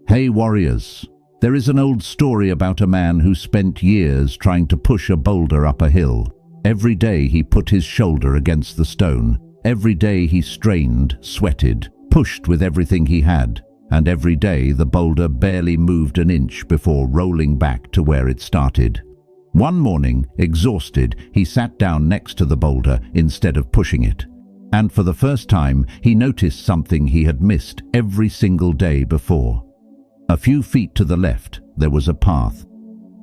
Hey warriors, there is an old story about a man who spent years trying to push a boulder up a hill. Every day he put his shoulder against the stone. Every day he strained, sweated, pushed with everything he had. And every day the boulder barely moved an inch before rolling back to where it started. One morning, exhausted, he sat down next to the boulder instead of pushing it. And for the first time, he noticed something he had missed every single day before. A few feet to the left, there was a path,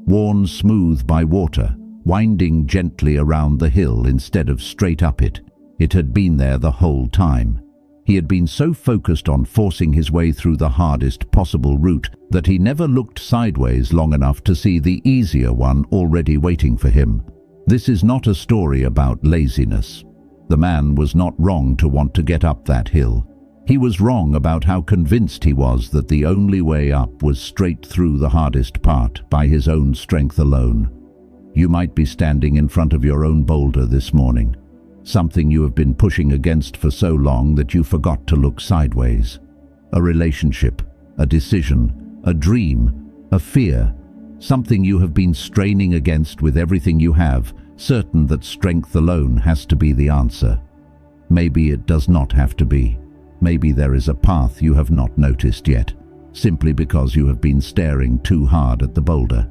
worn smooth by water, winding gently around the hill instead of straight up it. It had been there the whole time. He had been so focused on forcing his way through the hardest possible route that he never looked sideways long enough to see the easier one already waiting for him. This is not a story about laziness. The man was not wrong to want to get up that hill. He was wrong about how convinced he was that the only way up was straight through the hardest part by his own strength alone. You might be standing in front of your own boulder this morning, something you have been pushing against for so long that you forgot to look sideways. A relationship, a decision, a dream, a fear, something you have been straining against with everything you have, certain that strength alone has to be the answer. Maybe it does not have to be. Maybe there is a path you have not noticed yet, simply because you have been staring too hard at the boulder.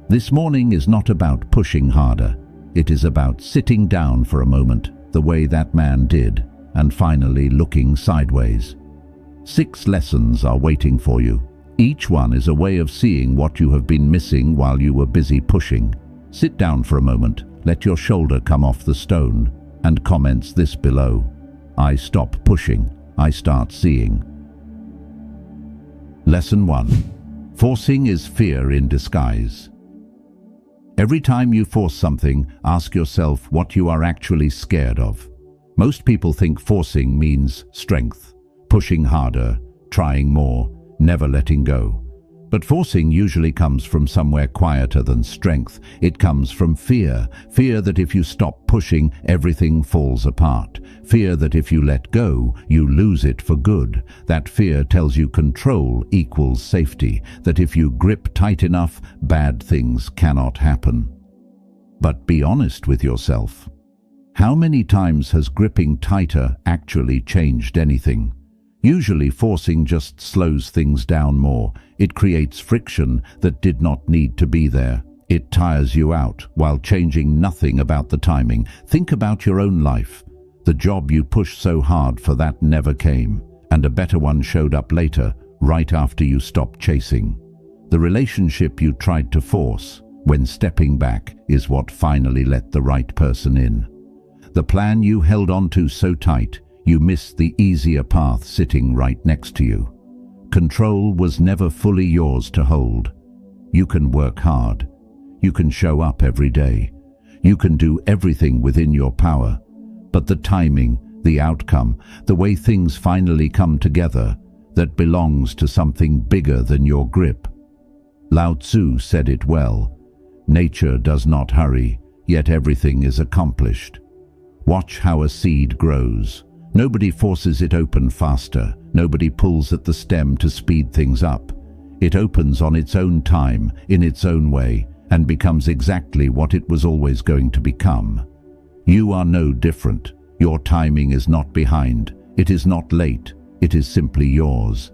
This morning is not about pushing harder. It is about sitting down for a moment, the way that man did, and finally looking sideways. 6 lessons are waiting for you. Each one is a way of seeing what you have been missing while you were busy pushing. Sit down for a moment, let your shoulder come off the stone, and comments this below. I stop pushing. I start seeing. Lesson 1. Forcing is fear in disguise. Every time you force something, ask yourself what you are actually scared of. Most people think forcing means strength, pushing harder, trying more, never letting go. But forcing usually comes from somewhere quieter than strength. It comes from fear. Fear that if you stop pushing, everything falls apart. Fear that if you let go, you lose it for good. That fear tells you control equals safety. That if you grip tight enough, bad things cannot happen. But be honest with yourself. How many times has gripping tighter actually changed anything? Usually forcing just slows things down more. It creates friction that did not need to be there. It tires you out while changing nothing about the timing. Think about your own life. The job you pushed so hard for that never came, and a better one showed up later, right after you stopped chasing. The relationship you tried to force, when stepping back, is what finally let the right person in. The plan you held on to so tight, you missed the easier path sitting right next to you. Control was never fully yours to hold. You can work hard. You can show up every day. You can do everything within your power. But the timing, the outcome, the way things finally come together, that belongs to something bigger than your grip. Lao Tzu said it well. Nature does not hurry, yet everything is accomplished. Watch how a seed grows. Nobody forces it open faster. Nobody pulls at the stem to speed things up. It opens on its own time, in its own way, and becomes exactly what it was always going to become. You are no different. Your timing is not behind. It is not late. It is simply yours.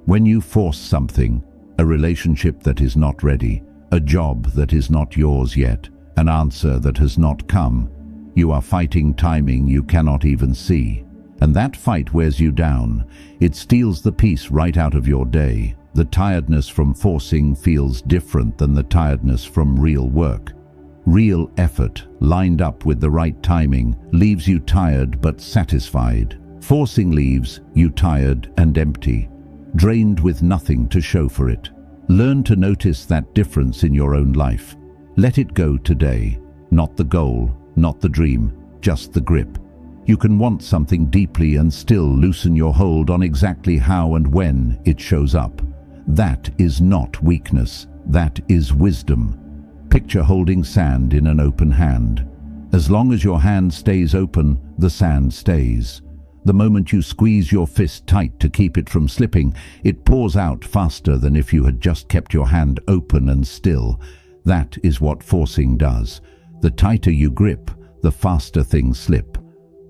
When you force something, a relationship that is not ready, a job that is not yours yet, an answer that has not come, you are fighting timing you cannot even see. And that fight wears you down. It steals the peace right out of your day. The tiredness from forcing feels different than the tiredness from real work. Real effort, lined up with the right timing, leaves you tired but satisfied. Forcing leaves you tired and empty, drained with nothing to show for it. Learn to notice that difference in your own life. Let it go today. Not the goal, not the dream, just the grip. You can want something deeply and still loosen your hold on exactly how and when it shows up. That is not weakness. That is wisdom. Picture holding sand in an open hand. As long as your hand stays open, the sand stays. The moment you squeeze your fist tight to keep it from slipping, it pours out faster than if you had just kept your hand open and still. That is what forcing does. The tighter you grip, the faster things slip.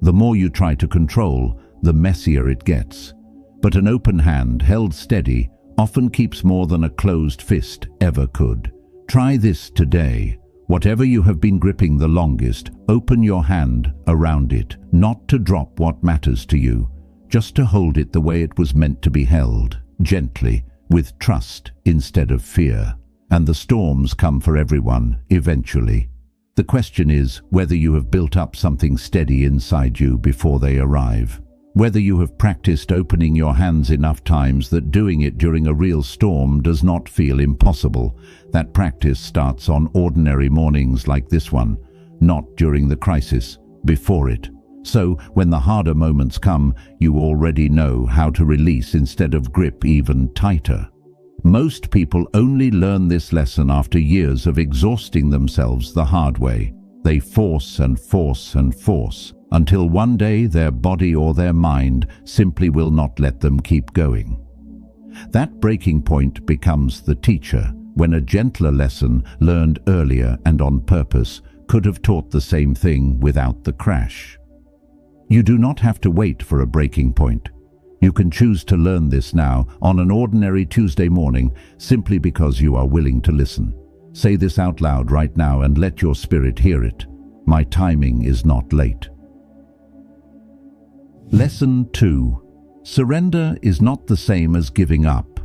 The more you try to control, the messier it gets. But an open hand, held steady, often keeps more than a closed fist ever could. Try this today. Whatever you have been gripping the longest, open your hand around it, not to drop what matters to you, just to hold it the way it was meant to be held, gently, with trust instead of fear. And the storms come for everyone, eventually. The question is whether you have built up something steady inside you before they arrive. Whether you have practiced opening your hands enough times that doing it during a real storm does not feel impossible. That practice starts on ordinary mornings like this one, not during the crisis, before it. So, when the harder moments come, you already know how to release instead of grip even tighter. Most people only learn this lesson after years of exhausting themselves the hard way. They force and force and force, until one day their body or their mind simply will not let them keep going. That breaking point becomes the teacher, when a gentler lesson, learned earlier and on purpose, could have taught the same thing without the crash. You do not have to wait for a breaking point. You can choose to learn this now, on an ordinary Tuesday morning, simply because you are willing to listen. Say this out loud right now and let your spirit hear it. My timing is not late. Lesson 2. Surrender is not the same as giving up.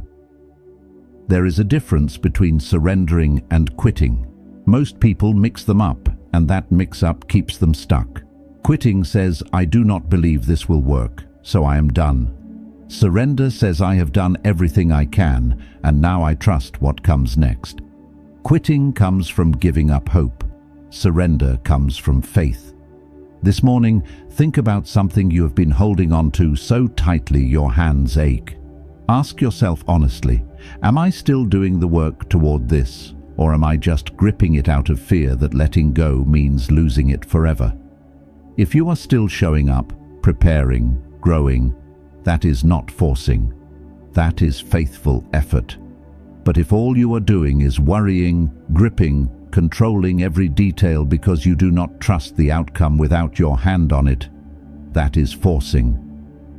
There is a difference between surrendering and quitting. Most people mix them up, and that mix-up keeps them stuck. Quitting says, I do not believe this will work, so I am done. Surrender says, I have done everything I can, and now I trust what comes next. Quitting comes from giving up hope. Surrender comes from faith. This morning, think about something you have been holding on to so tightly your hands ache. Ask yourself honestly, am I still doing the work toward this, or am I just gripping it out of fear that letting go means losing it forever? If you are still showing up, preparing, growing, that is not forcing. That is faithful effort. But if all you are doing is worrying, gripping, controlling every detail because you do not trust the outcome without your hand on it, that is forcing,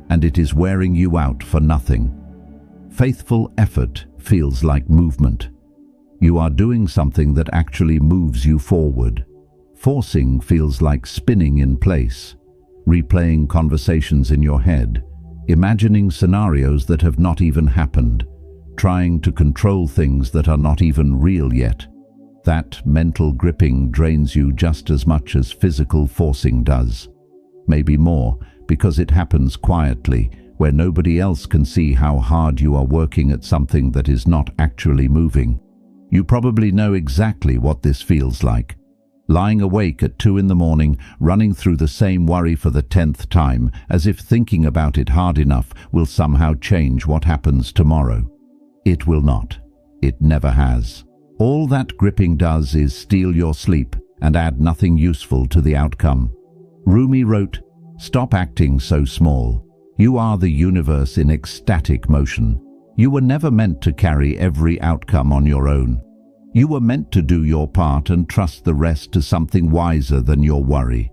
and it is wearing you out for nothing. Faithful effort feels like movement. You are doing something that actually moves you forward. Forcing feels like spinning in place, replaying conversations in your head, imagining scenarios that have not even happened, trying to control things that are not even real yet. That mental gripping drains you just as much as physical forcing does. Maybe more, because it happens quietly, where nobody else can see how hard you are working at something that is not actually moving. You probably know exactly what this feels like. Lying awake at 2 in the morning, running through the same worry for the 10th time, as if thinking about it hard enough will somehow change what happens tomorrow. It will not. It never has. All that gripping does is steal your sleep and add nothing useful to the outcome. Rumi wrote, "Stop acting so small. You are the universe in ecstatic motion. You were never meant to carry every outcome on your own. You were meant to do your part and trust the rest to something wiser than your worry."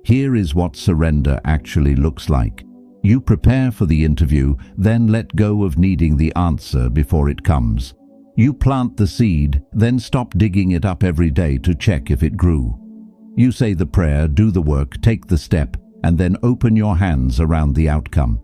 Here is what surrender actually looks like. You prepare for the interview, then let go of needing the answer before it comes. You plant the seed, then stop digging it up every day to check if it grew. You say the prayer, do the work, take the step, and then open your hands around the outcome.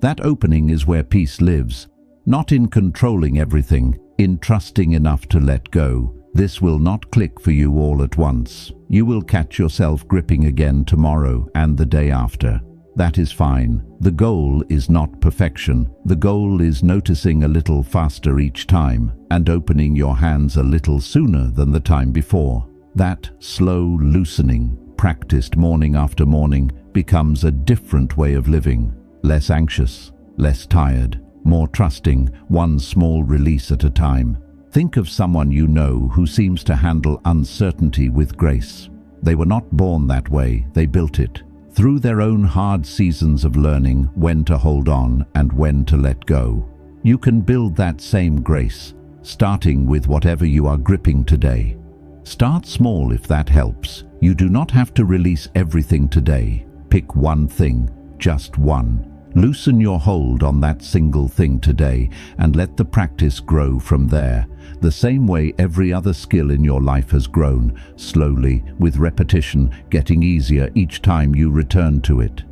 That opening is where peace lives, not in controlling everything, in trusting enough to let go. This will not click for you all at once. You will catch yourself gripping again tomorrow and the day after. That is fine. The goal is not perfection. The goal is noticing a little faster each time and opening your hands a little sooner than the time before. That slow loosening, practiced morning after morning, becomes a different way of living. Less anxious, less tired, more trusting, one small release at a time. Think of someone you know who seems to handle uncertainty with grace. They were not born that way, they built it. through their own hard seasons of learning when to hold on and when to let go. You can build that same grace, starting with whatever you are gripping today. Start small if that helps. You do not have to release everything today. Pick one thing, just one. Loosen your hold on that single thing today and let the practice grow from there. The same way every other skill in your life has grown, slowly, with repetition, getting easier each time you return to it.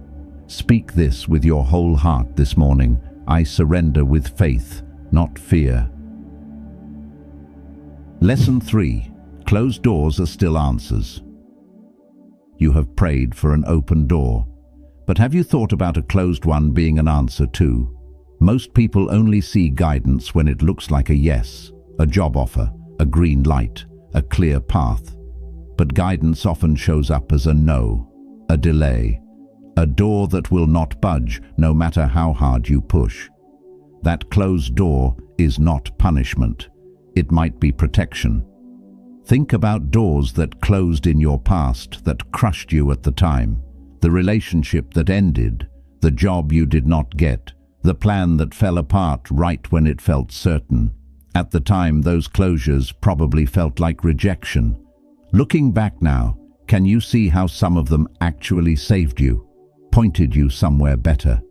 Speak this with your whole heart this morning. I surrender with faith, not fear. Lesson 3. Closed doors are still answers. You have prayed for an open door. But have you thought about a closed one being an answer too? Most people only see guidance when it looks like a yes, a job offer, a green light, a clear path. But guidance often shows up as a no, a delay, a door that will not budge no matter how hard you push. That closed door is not punishment. It might be protection. Think about doors that closed in your past that crushed you at the time. The relationship that ended, the job you did not get, the plan that fell apart right when it felt certain. At the time, those closures probably felt like rejection. Looking back now, can you see how some of them actually saved you, pointed you somewhere better,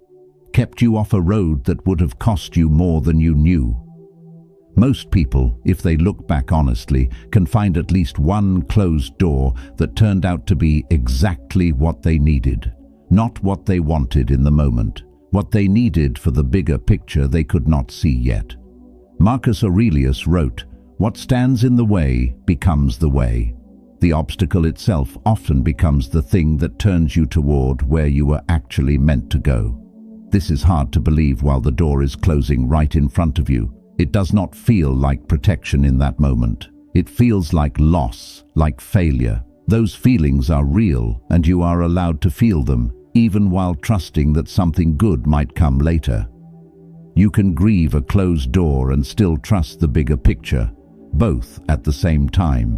kept you off a road that would have cost you more than you knew? Most people, if they look back honestly, can find at least one closed door that turned out to be exactly what they needed. Not what they wanted in the moment, what they needed for the bigger picture they could not see yet. Marcus Aurelius wrote, "What stands in the way becomes the way." The obstacle itself often becomes the thing that turns you toward where you were actually meant to go. This is hard to believe while the door is closing right in front of you. It does not feel like protection in that moment. It feels like loss, like failure. Those feelings are real, and you are allowed to feel them, even while trusting that something good might come later. You can grieve a closed door and still trust the bigger picture, both at the same time.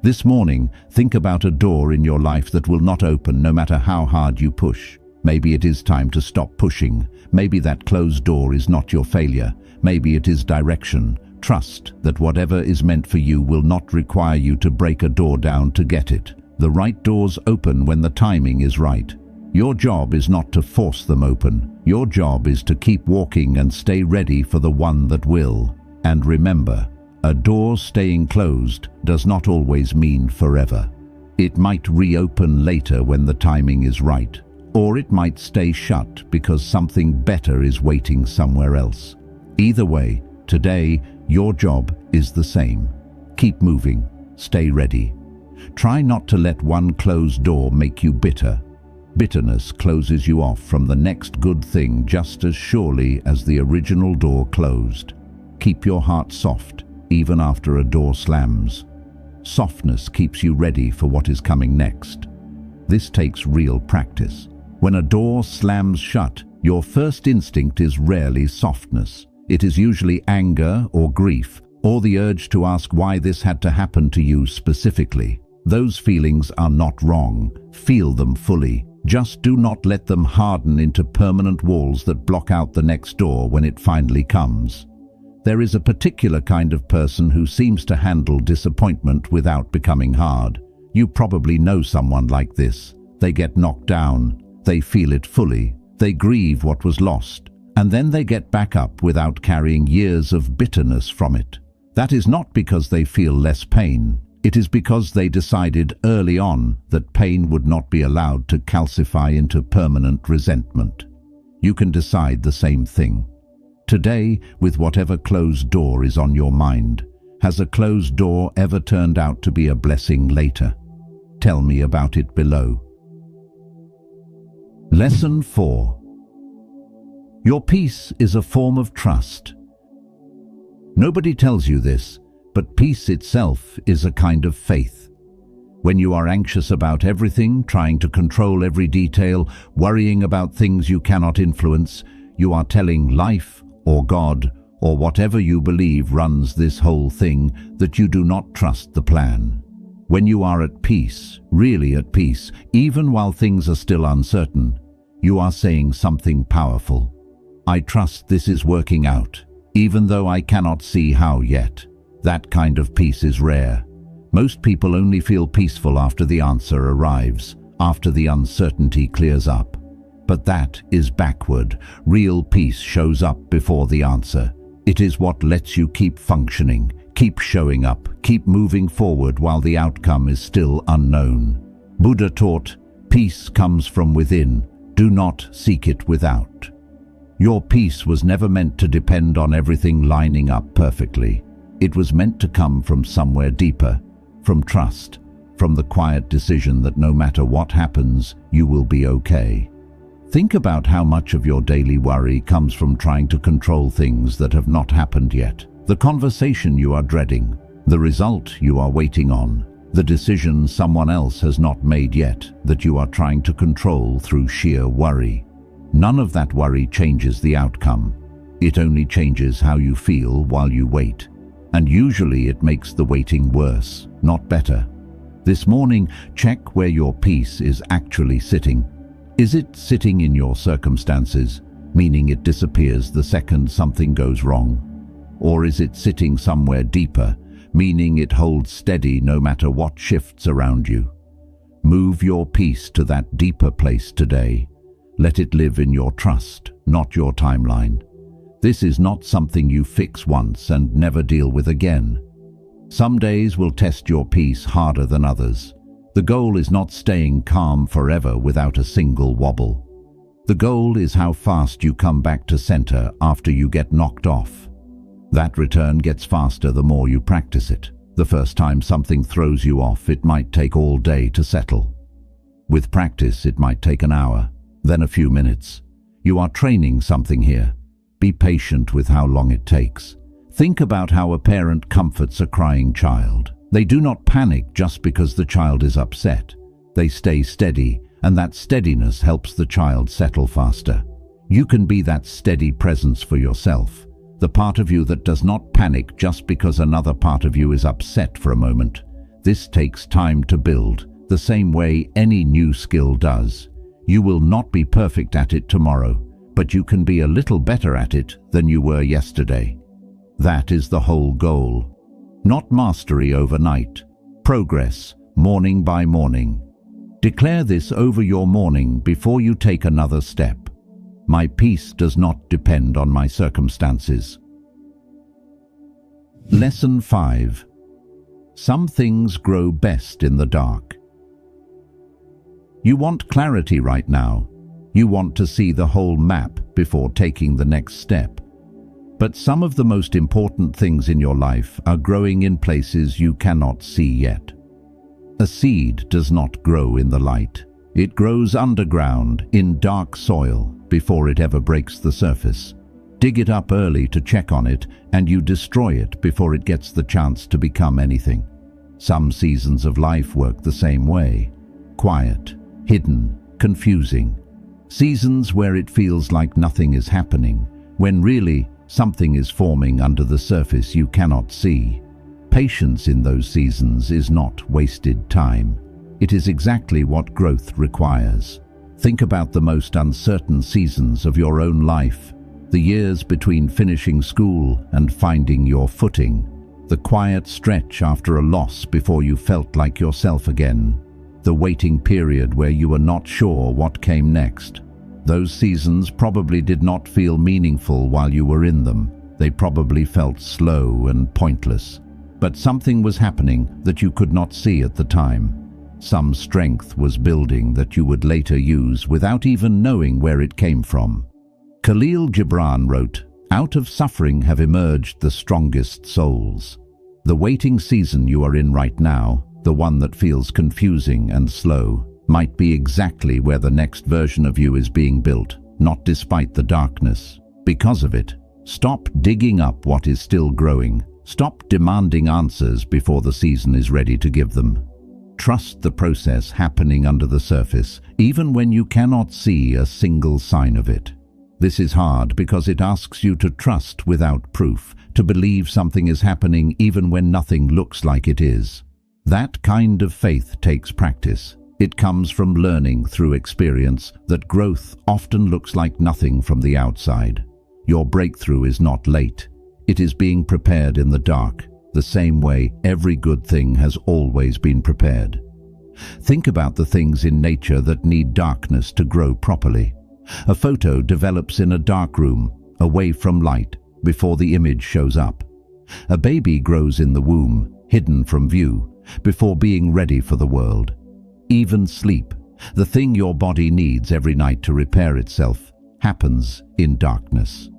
This morning, think about a door in your life that will not open no matter how hard you push. Maybe it is time to stop pushing. Maybe that closed door is not your failure. Maybe it is direction. Trust that whatever is meant for you will not require you to break a door down to get it. The right doors open when the timing is right. Your job is not to force them open. Your job is to keep walking and stay ready for the one that will. And remember, a door staying closed does not always mean forever. It might reopen later when the timing is right, or it might stay shut because something better is waiting somewhere else. Either way, today, your job is the same. Keep moving. Stay ready. Try not to let one closed door make you bitter. Bitterness closes you off from the next good thing just as surely as the original door closed. Keep your heart soft, even after a door slams. Softness keeps you ready for what is coming next. This takes real practice. When a door slams shut, your first instinct is rarely softness. It is usually anger or grief, or the urge to ask why this had to happen to you specifically. Those feelings are not wrong. Feel them fully. Just do not let them harden into permanent walls that block out the next door when it finally comes. There is a particular kind of person who seems to handle disappointment without becoming hard. You probably know someone like this. They get knocked down. They feel it fully. They grieve what was lost. And then they get back up without carrying years of bitterness from it. That is not because they feel less pain. It is because they decided early on that pain would not be allowed to calcify into permanent resentment. You can decide the same thing. Today, with whatever closed door is on your mind, has a closed door ever turned out to be a blessing later? Tell me about it below. Lesson 4. Your peace is a form of trust. Nobody tells you this, but peace itself is a kind of faith. When you are anxious about everything, trying to control every detail, worrying about things you cannot influence, you are telling life or God or whatever you believe runs this whole thing that you do not trust the plan. When you are at peace, really at peace, even while things are still uncertain, you are saying something powerful. I trust this is working out, even though I cannot see how yet. That kind of peace is rare. Most people only feel peaceful after the answer arrives, after the uncertainty clears up. But that is backward. Real peace shows up before the answer. It is what lets you keep functioning, keep showing up, keep moving forward while the outcome is still unknown. Buddha taught, peace comes from within. Do not seek it without. Your peace was never meant to depend on everything lining up perfectly. It was meant to come from somewhere deeper, from trust, from the quiet decision that no matter what happens, you will be okay. Think about how much of your daily worry comes from trying to control things that have not happened yet. The conversation you are dreading, the result you are waiting on, the decision someone else has not made yet that you are trying to control through sheer worry. None of that worry changes the outcome. It only changes how you feel while you wait. And usually it makes the waiting worse, not better. This morning, check where your peace is actually sitting. Is it sitting in your circumstances, meaning it disappears the second something goes wrong? Or is it sitting somewhere deeper, meaning it holds steady no matter what shifts around you? Move your peace to that deeper place today. Let it live in your trust, not your timeline. This is not something you fix once and never deal with again. Some days will test your peace harder than others. The goal is not staying calm forever without a single wobble. The goal is how fast you come back to center after you get knocked off. That return gets faster the more you practice it. The first time something throws you off, it might take all day to settle. With practice, it might take an hour, then a few minutes. You are training something here. Be patient with how long it takes. Think about how a parent comforts a crying child. They do not panic just because the child is upset. They stay steady, and that steadiness helps the child settle faster. You can be that steady presence for yourself, the part of you that does not panic just because another part of you is upset for a moment. This takes time to build, the same way any new skill does. You will not be perfect at it tomorrow, but you can be a little better at it than you were yesterday. That is the whole goal. Not mastery overnight. Progress, morning by morning. Declare this over your morning before you take another step. My peace does not depend on my circumstances. Lesson 5. Some things grow best in the dark. You want clarity right now. You want to see the whole map before taking the next step. But some of the most important things in your life are growing in places you cannot see yet. A seed does not grow in the light. It grows underground, in dark soil, before it ever breaks the surface. Dig it up early to check on it, and you destroy it before it gets the chance to become anything. Some seasons of life work the same way. Quiet, hidden, confusing. Seasons where it feels like nothing is happening, when really something is forming under the surface you cannot see. Patience in those seasons is not wasted time. It is exactly what growth requires. Think about the most uncertain seasons of your own life, the years between finishing school and finding your footing, the quiet stretch after a loss before you felt like yourself again, the waiting period where you were not sure what came next. Those seasons probably did not feel meaningful while you were in them. They probably felt slow and pointless. But something was happening that you could not see at the time. Some strength was building that you would later use without even knowing where it came from. Khalil Gibran wrote, "Out of suffering have emerged the strongest souls." The waiting season you are in right now, the one that feels confusing and slow, might be exactly where the next version of you is being built, not despite the darkness. Because of it, stop digging up what is still growing. Stop demanding answers before the season is ready to give them. Trust the process happening under the surface, even when you cannot see a single sign of it. This is hard because it asks you to trust without proof, to believe something is happening even when nothing looks like it is. That kind of faith takes practice. It comes from learning through experience that growth often looks like nothing from the outside. Your breakthrough is not late. It is being prepared in the dark, the same way every good thing has always been prepared. Think about the things in nature that need darkness to grow properly. A photo develops in a dark room, away from light, before the image shows up. A baby grows in the womb, hidden from view, before being ready for the world. Even sleep, the thing your body needs every night to repair itself, happens in darkness.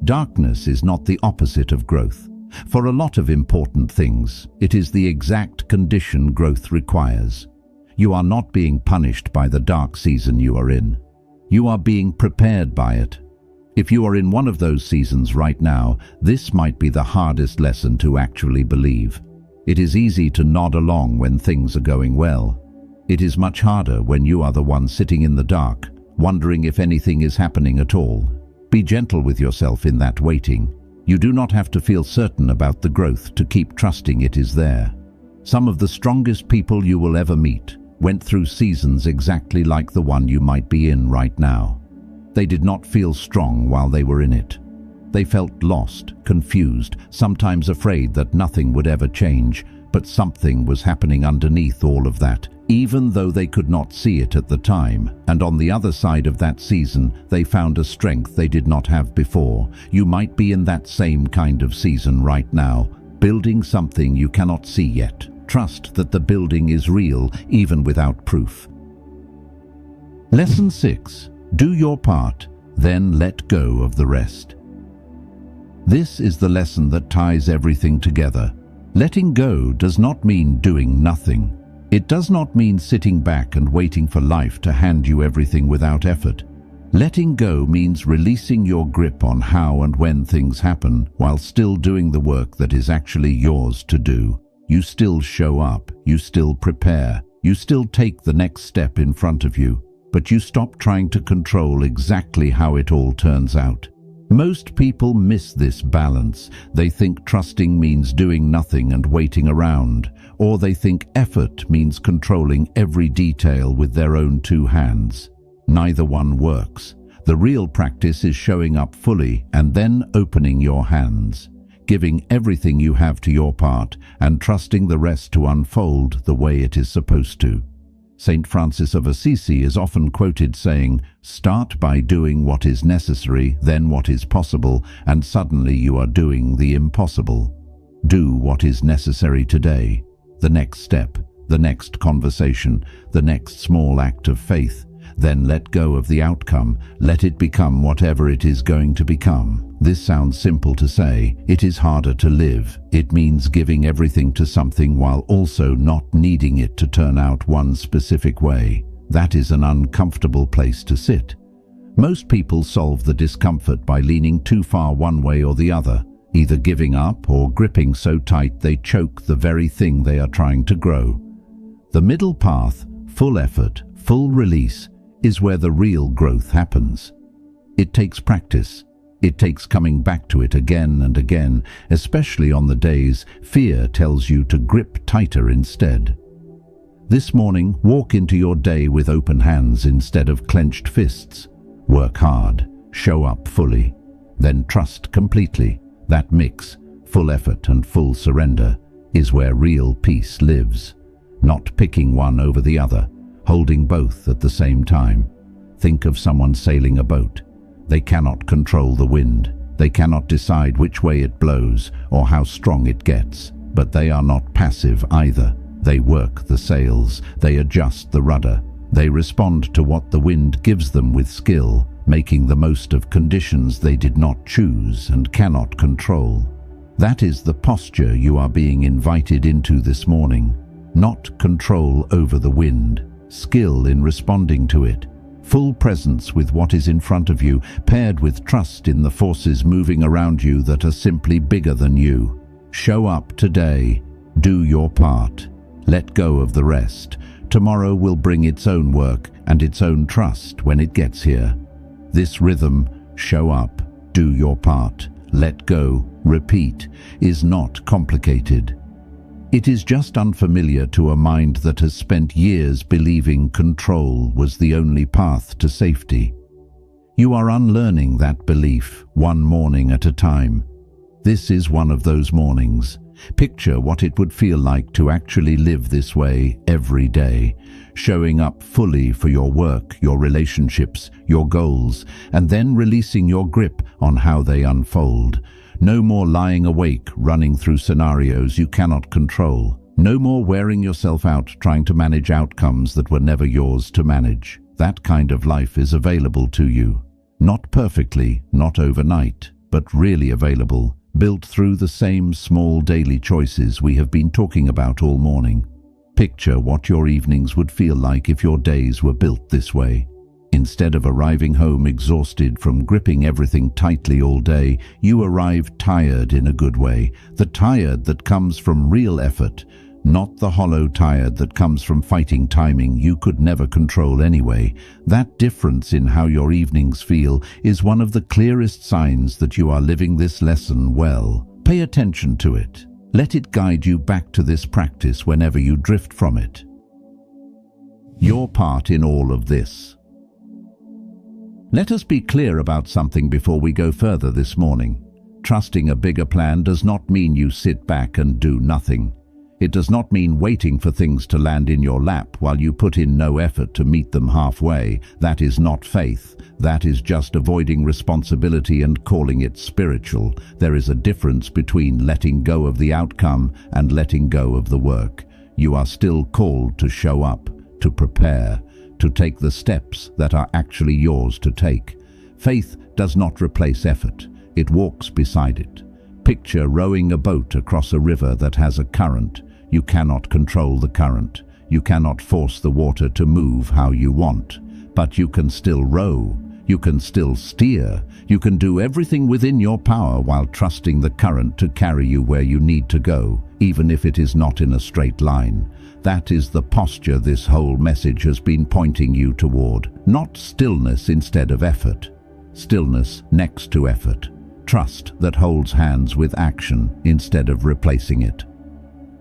Darkness is not the opposite of growth. For a lot of important things, it is the exact condition growth requires. You are not being punished by the dark season you are in. You are being prepared by it. If you are in one of those seasons right now, this might be the hardest lesson to actually believe. It is easy to nod along when things are going well. It is much harder when you are the one sitting in the dark, wondering if anything is happening at all. Be gentle with yourself in that waiting. You do not have to feel certain about the growth to keep trusting it is there. Some of the strongest people you will ever meet went through seasons exactly like the one you might be in right now. They did not feel strong while they were in it. They felt lost, confused, sometimes afraid that nothing would ever change, but something was happening underneath all of that, even though they could not see it at the time. And on the other side of that season, they found a strength they did not have before. You might be in that same kind of season right now, building something you cannot see yet. Trust that the building is real, even without proof. Lesson 6. Do your part, then let go of the rest. This is the lesson that ties everything together. Letting go does not mean doing nothing. It does not mean sitting back and waiting for life to hand you everything without effort. Letting go means releasing your grip on how and when things happen while still doing the work that is actually yours to do. You still show up, you still prepare, you still take the next step in front of you, but you stop trying to control exactly how it all turns out. Most people miss this balance. They think trusting means doing nothing and waiting around, or they think effort means controlling every detail with their own two hands. Neither one works. The real practice is showing up fully and then opening your hands, giving everything you have to your part and trusting the rest to unfold the way it is supposed to. St. Francis of Assisi is often quoted saying, "Start by doing what is necessary, then what is possible, and suddenly you are doing the impossible." Do what is necessary today, the next step, the next conversation, the next small act of faith. Then let go of the outcome. Let it become whatever it is going to become. This sounds simple to say. It is harder to live. It means giving everything to something while also not needing it to turn out one specific way. That is an uncomfortable place to sit. Most people solve the discomfort by leaning too far one way or the other, either giving up or gripping so tight they choke the very thing they are trying to grow. The middle path, full effort, full release, is where the real growth happens. It takes practice. It takes coming back to it again and again, especially on the days fear tells you to grip tighter instead. This morning, walk into your day with open hands instead of clenched fists. Work hard, show up fully, then trust completely. That mix, full effort and full surrender, is where real peace lives. Not picking one over the other, holding both at the same time. Think of someone sailing a boat. They cannot control the wind. They cannot decide which way it blows or how strong it gets. But they are not passive either. They work the sails. They adjust the rudder. They respond to what the wind gives them with skill, making the most of conditions they did not choose and cannot control. That is the posture you are being invited into this morning. Not control over the wind. Skill in responding to it, full presence with what is in front of you, paired with trust in the forces moving around you that are simply bigger than you. Show up today. Do your part. Let go of the rest. Tomorrow will bring its own work and its own trust when it gets here. This rhythm, show up, do your part, let go, repeat, is not complicated. It is just unfamiliar to a mind that has spent years believing control was the only path to safety. You are unlearning that belief one morning at a time. This is one of those mornings. Picture what it would feel like to actually live this way every day, showing up fully for your work, your relationships, your goals, and then releasing your grip on how they unfold. No more lying awake, running through scenarios you cannot control. No more wearing yourself out trying to manage outcomes that were never yours to manage. That kind of life is available to you. Not perfectly, not overnight, but really available. Built through the same small daily choices we have been talking about all morning. Picture what your evenings would feel like if your days were built this way. Instead of arriving home exhausted from gripping everything tightly all day, you arrive tired in a good way. The tired that comes from real effort, not the hollow tired that comes from fighting timing you could never control anyway. That difference in how your evenings feel is one of the clearest signs that you are living this lesson well. Pay attention to it. Let it guide you back to this practice whenever you drift from it. Your part in all of this. Let us be clear about something before we go further this morning. Trusting a bigger plan does not mean you sit back and do nothing. It does not mean waiting for things to land in your lap while you put in no effort to meet them halfway. That is not faith. That is just avoiding responsibility and calling it spiritual. There is a difference between letting go of the outcome and letting go of the work. You are still called to show up, to prepare, to take the steps that are actually yours to take. Faith does not replace effort. It walks beside it. Picture rowing a boat across a river that has a current. You cannot control the current. You cannot force the water to move how you want. But you can still row. You can still steer. You can do everything within your power while trusting the current to carry you where you need to go, even if it is not in a straight line. That is the posture this whole message has been pointing you toward. Not stillness instead of effort. Stillness next to effort. Trust that holds hands with action instead of replacing it.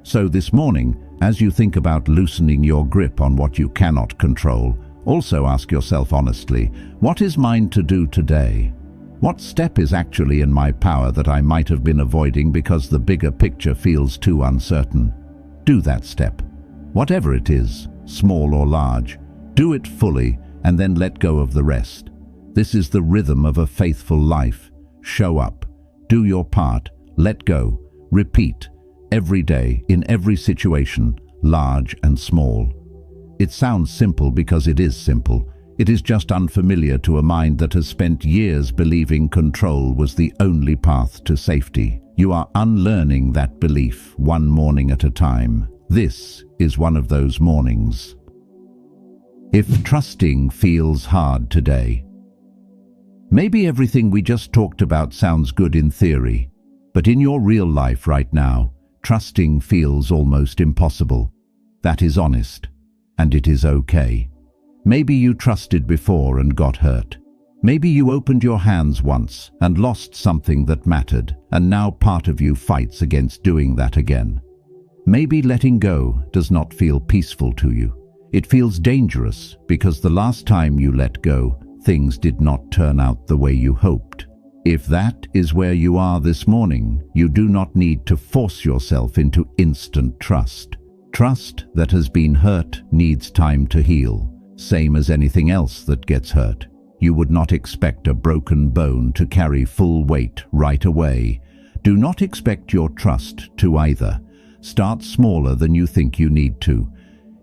So this morning, as you think about loosening your grip on what you cannot control, also ask yourself honestly, what is mine to do today? What step is actually in my power that I might have been avoiding because the bigger picture feels too uncertain? Do that step. Whatever it is, small or large, do it fully and then let go of the rest. This is the rhythm of a faithful life. Show up, do your part, let go, repeat, every day, in every situation, large and small. It sounds simple because it is simple. It is just unfamiliar to a mind that has spent years believing control was the only path to safety. You are unlearning that belief one morning at a time. This is one of those mornings. If trusting feels hard today, maybe everything we just talked about sounds good in theory, but in your real life right now, trusting feels almost impossible. That is honest, and it is okay. Maybe you trusted before and got hurt. Maybe you opened your hands once and lost something that mattered, and now part of you fights against doing that again. Maybe letting go does not feel peaceful to you. It feels dangerous because the last time you let go, things did not turn out the way you hoped. If that is where you are this morning, you do not need to force yourself into instant trust. Trust that has been hurt needs time to heal, same as anything else that gets hurt. You would not expect a broken bone to carry full weight right away. Do not expect your trust to either. Start smaller than you think you need to.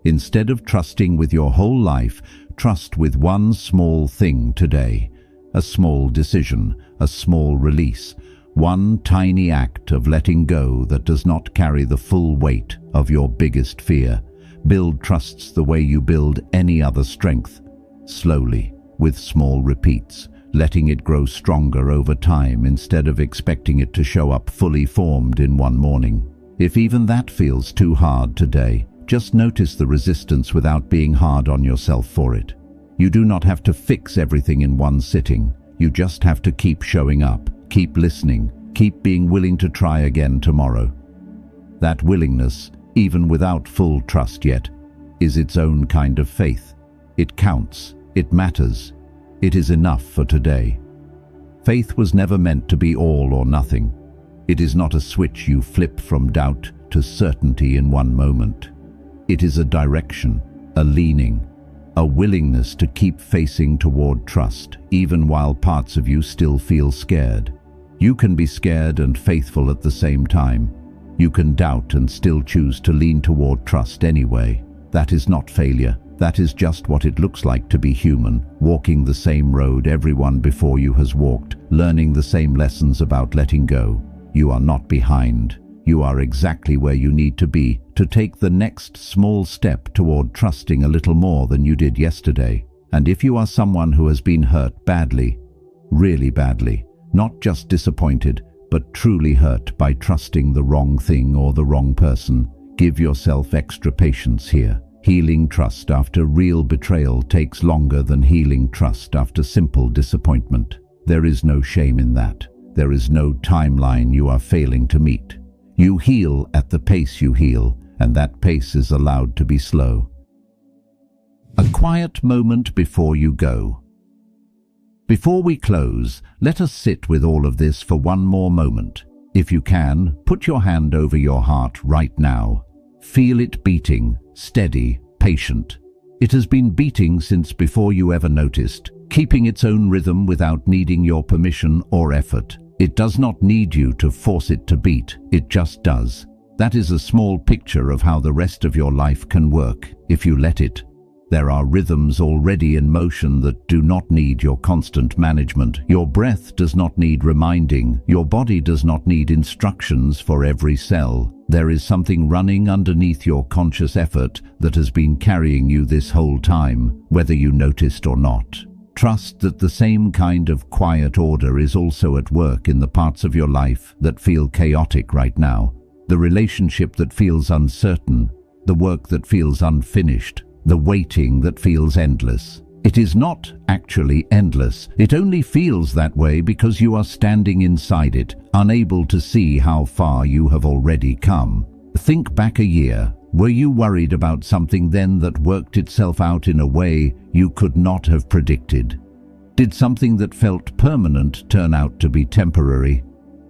Instead of trusting with your whole life, trust with one small thing today. A small decision, a small release, one tiny act of letting go that does not carry the full weight of your biggest fear. Build trusts the way you build any other strength, slowly, with small repeats, letting it grow stronger over time instead of expecting it to show up fully formed in one morning. If even that feels too hard today, just notice the resistance without being hard on yourself for it. You do not have to fix everything in one sitting. You just have to keep showing up, keep listening, keep being willing to try again tomorrow. That willingness even without full trust yet, is its own kind of faith. It counts, it matters, it is enough for today. Faith was never meant to be all or nothing. It is not a switch you flip from doubt to certainty in one moment. It is a direction, a leaning, a willingness to keep facing toward trust, even while parts of you still feel scared. You can be scared and faithful at the same time. You can doubt and still choose to lean toward trust anyway. That is not failure. That is just what it looks like to be human, walking the same road everyone before you has walked, learning the same lessons about letting go. You are not behind. You are exactly where you need to be to take the next small step toward trusting a little more than you did yesterday. And if you are someone who has been hurt badly, really badly, not just disappointed, but truly hurt by trusting the wrong thing or the wrong person, give yourself extra patience here. Healing trust after real betrayal takes longer than healing trust after simple disappointment. There is no shame in that. There is no timeline you are failing to meet. You heal at the pace you heal, and that pace is allowed to be slow. A quiet moment before you go. Before we close, let us sit with all of this for one more moment. If you can, put your hand over your heart right now. Feel it beating, steady, patient. It has been beating since before you ever noticed, keeping its own rhythm without needing your permission or effort. It does not need you to force it to beat, it just does. That is a small picture of how the rest of your life can work, if you let it. There are rhythms already in motion that do not need your constant management. Your breath does not need reminding. Your body does not need instructions for every cell. There is something running underneath your conscious effort that has been carrying you this whole time, whether you noticed or not. Trust that the same kind of quiet order is also at work in the parts of your life that feel chaotic right now. The relationship that feels uncertain, the work that feels unfinished, the waiting that feels endless. It is not actually endless. It only feels that way because you are standing inside it, unable to see how far you have already come. Think back a year. Were you worried about something then that worked itself out in a way you could not have predicted? Did something that felt permanent turn out to be temporary?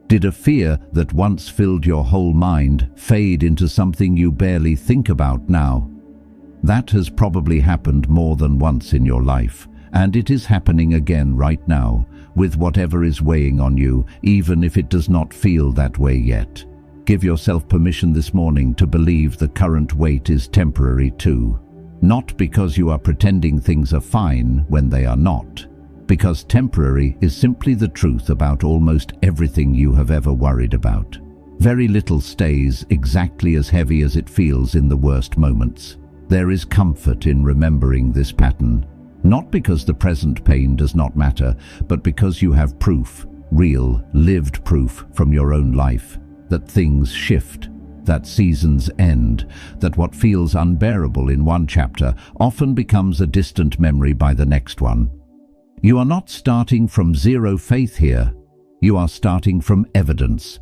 Did a fear that once filled your whole mind fade into something you barely think about now? That has probably happened more than once in your life, and it is happening again right now, with whatever is weighing on you, even if it does not feel that way yet. Give yourself permission this morning to believe the current weight is temporary too. Not because you are pretending things are fine when they are not, because temporary is simply the truth about almost everything you have ever worried about. Very little stays exactly as heavy as it feels in the worst moments. There is comfort in remembering this pattern, not because the present pain does not matter, but because you have proof, real, lived proof from your own life, that things shift, that seasons end, that what feels unbearable in one chapter often becomes a distant memory by the next one. You are not starting from zero faith here. You are starting from evidence.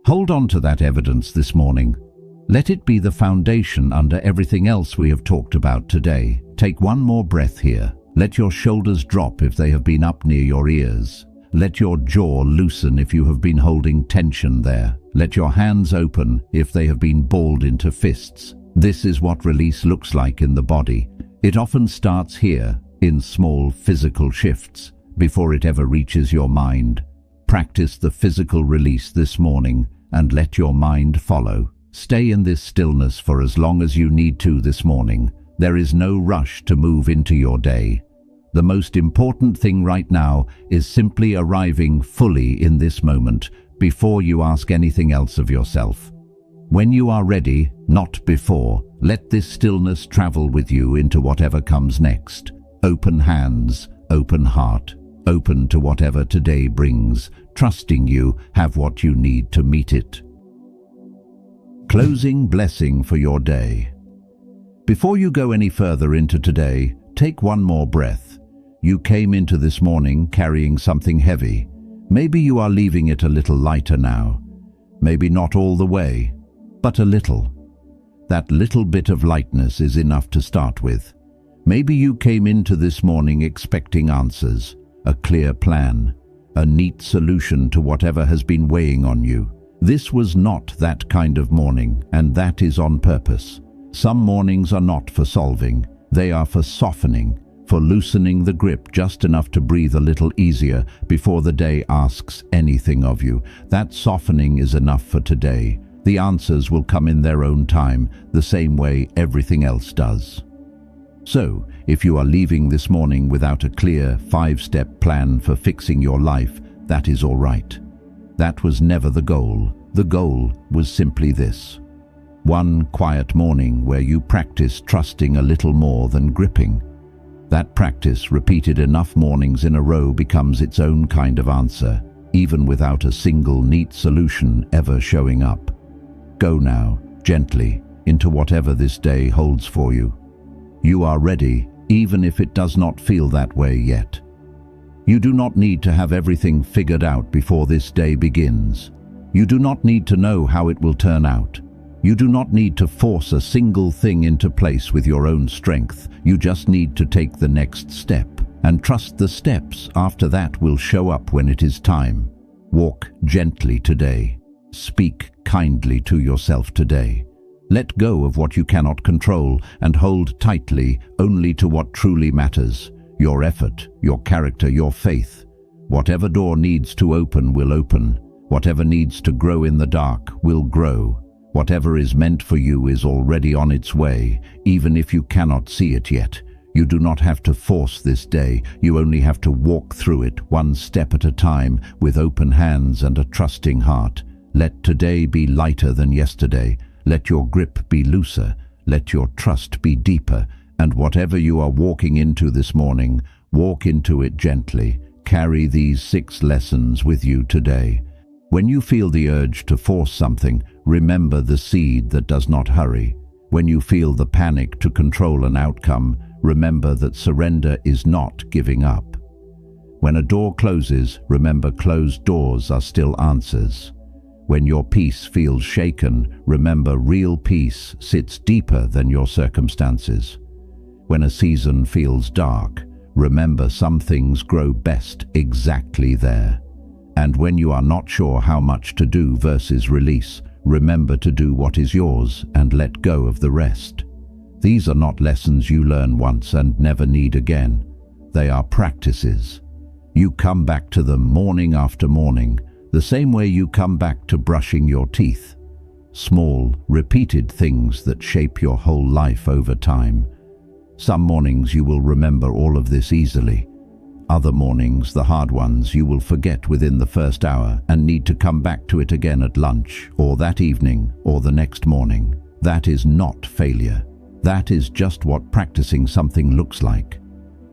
Hold on to that evidence this morning. Let it be the foundation under everything else we have talked about today. Take one more breath here. Let your shoulders drop if they have been up near your ears. Let your jaw loosen if you have been holding tension there. Let your hands open if they have been balled into fists. This is what release looks like in the body. It often starts here, in small physical shifts, before it ever reaches your mind. Practice the physical release this morning and let your mind follow. Stay in this stillness for as long as you need to this morning. There is no rush to move into your day. The most important thing right now is simply arriving fully in this moment before you ask anything else of yourself. When you are ready, not before, let this stillness travel with you into whatever comes next. Open hands, open heart, open to whatever today brings, trusting you have what you need to meet it. Closing blessing for your day. Before you go any further into today, take one more breath. You came into this morning carrying something heavy. Maybe you are leaving it a little lighter now. Maybe not all the way, but a little. That little bit of lightness is enough to start with. Maybe you came into this morning expecting answers, a clear plan, a neat solution to whatever has been weighing on you. This was not that kind of morning, and that is on purpose. Some mornings are not for solving, they are for softening, for loosening the grip just enough to breathe a little easier before the day asks anything of you. That softening is enough for today. The answers will come in their own time, the same way everything else does. So, if you are leaving this morning without a clear 5-step plan for fixing your life, that is all right. That was never the goal. The goal was simply this: one quiet morning where you practice trusting a little more than gripping. That practice, repeated enough mornings in a row, becomes its own kind of answer, even without a single neat solution ever showing up. Go now, gently, into whatever this day holds for you. You are ready, even if it does not feel that way yet. You do not need to have everything figured out before this day begins. You do not need to know how it will turn out. You do not need to force a single thing into place with your own strength. You just need to take the next step, and trust the steps after that will show up when it is time. Walk gently today. Speak kindly to yourself today. Let go of what you cannot control and hold tightly only to what truly matters: your effort, your character, your faith. Whatever door needs to open will open. Whatever needs to grow in the dark will grow. Whatever is meant for you is already on its way, even if you cannot see it yet. You do not have to force this day. You only have to walk through it one step at a time with open hands and a trusting heart. Let today be lighter than yesterday. Let your grip be looser. Let your trust be deeper. And whatever you are walking into this morning, walk into it gently. Carry these 6 lessons with you today. When you feel the urge to force something, remember the seed that does not hurry. When you feel the panic to control an outcome, remember that surrender is not giving up. When a door closes, remember closed doors are still answers. When your peace feels shaken, remember real peace sits deeper than your circumstances. When a season feels dark, remember some things grow best exactly there. And when you are not sure how much to do versus release, remember to do what is yours and let go of the rest. These are not lessons you learn once and never need again. They are practices. You come back to them morning after morning, the same way you come back to brushing your teeth. Small, repeated things that shape your whole life over time. Some mornings you will remember all of this easily. Other mornings, the hard ones, you will forget within the first hour and need to come back to it again at lunch, or that evening, or the next morning. That is not failure. That is just what practicing something looks like.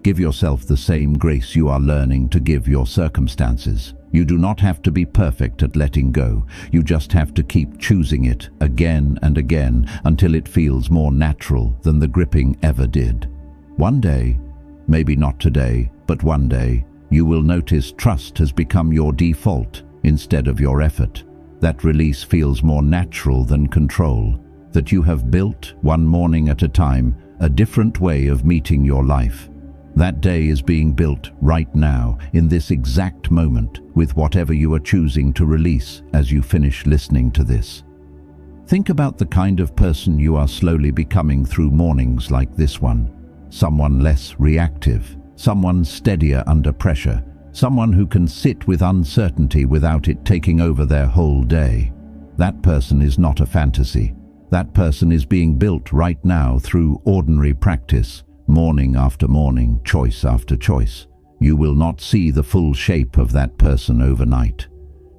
Give yourself the same grace you are learning to give your circumstances. You do not have to be perfect at letting go. You just have to keep choosing it again and again until it feels more natural than the gripping ever did. One day, maybe not today, but one day, you will notice trust has become your default instead of your effort. That release feels more natural than control. That you have built, one morning at a time, a different way of meeting your life. That day is being built right now, in this exact moment, with whatever you are choosing to release as you finish listening to this. Think about the kind of person you are slowly becoming through mornings like this one. Someone less reactive, someone steadier under pressure, someone who can sit with uncertainty without it taking over their whole day. That person is not a fantasy. That person is being built right now through ordinary practice, morning after morning, choice after choice. You will not see the full shape of that person overnight.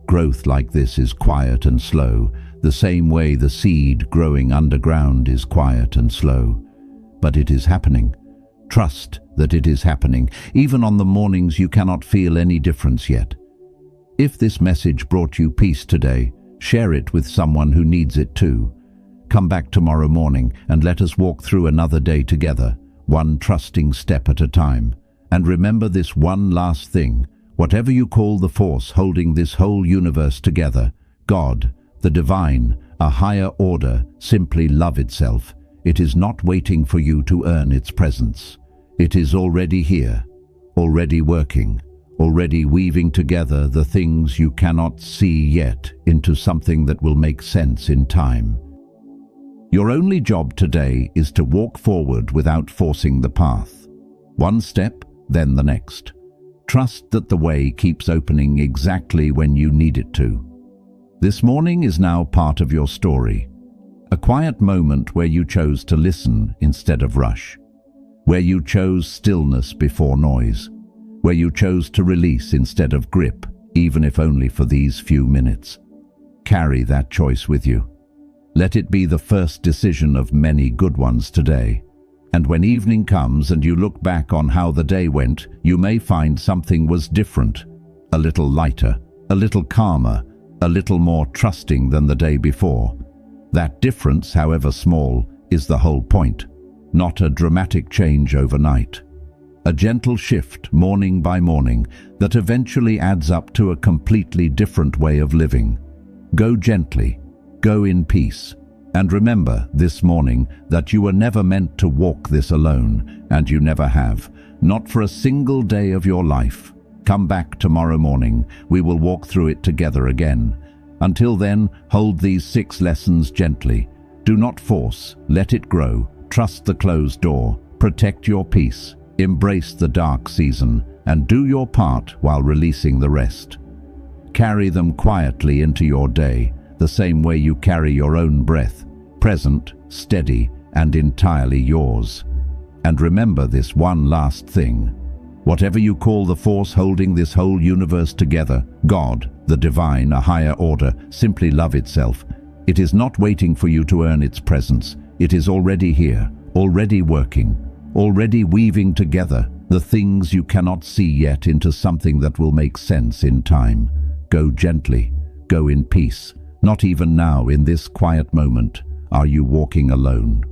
Growth like this is quiet and slow, the same way the seed growing underground is quiet and slow. But it is happening. Trust that it is happening, even on the mornings you cannot feel any difference yet. If this message brought you peace today, share it with someone who needs it too. Come back tomorrow morning and let us walk through another day together, one trusting step at a time. And remember this one last thing: whatever you call the force holding this whole universe together, God, the divine, a higher order, simply love itself. It is not waiting for you to earn its presence. It is already here, already working, already weaving together the things you cannot see yet into something that will make sense in time. Your only job today is to walk forward without forcing the path. One step, then the next. Trust that the way keeps opening exactly when you need it to. This morning is now part of your story. A quiet moment where you chose to listen instead of rush. Where you chose stillness before noise. Where you chose to release instead of grip, even if only for these few minutes. Carry that choice with you. Let it be the first decision of many good ones today. And when evening comes and you look back on how the day went, you may find something was different, a little lighter, a little calmer, a little more trusting than the day before. That difference, however small, is the whole point, not a dramatic change overnight. A gentle shift, morning by morning, that eventually adds up to a completely different way of living. Go gently, go in peace, and remember this morning that you were never meant to walk this alone, and you never have, not for a single day of your life. Come back tomorrow morning, we will walk through it together again. Until then, hold these 6 lessons gently. Do not force, let it grow, trust the closed door, protect your peace, embrace the dark season, and do your part while releasing the rest. Carry them quietly into your day, the same way you carry your own breath, present, steady, and entirely yours. And remember this one last thing. Whatever you call the force holding this whole universe together, God, the divine, a higher order, simply love itself. It is not waiting for you to earn its presence. It is already here, already working, already weaving together the things you cannot see yet into something that will make sense in time. Go gently, go in peace. Not even now, in this quiet moment, are you walking alone.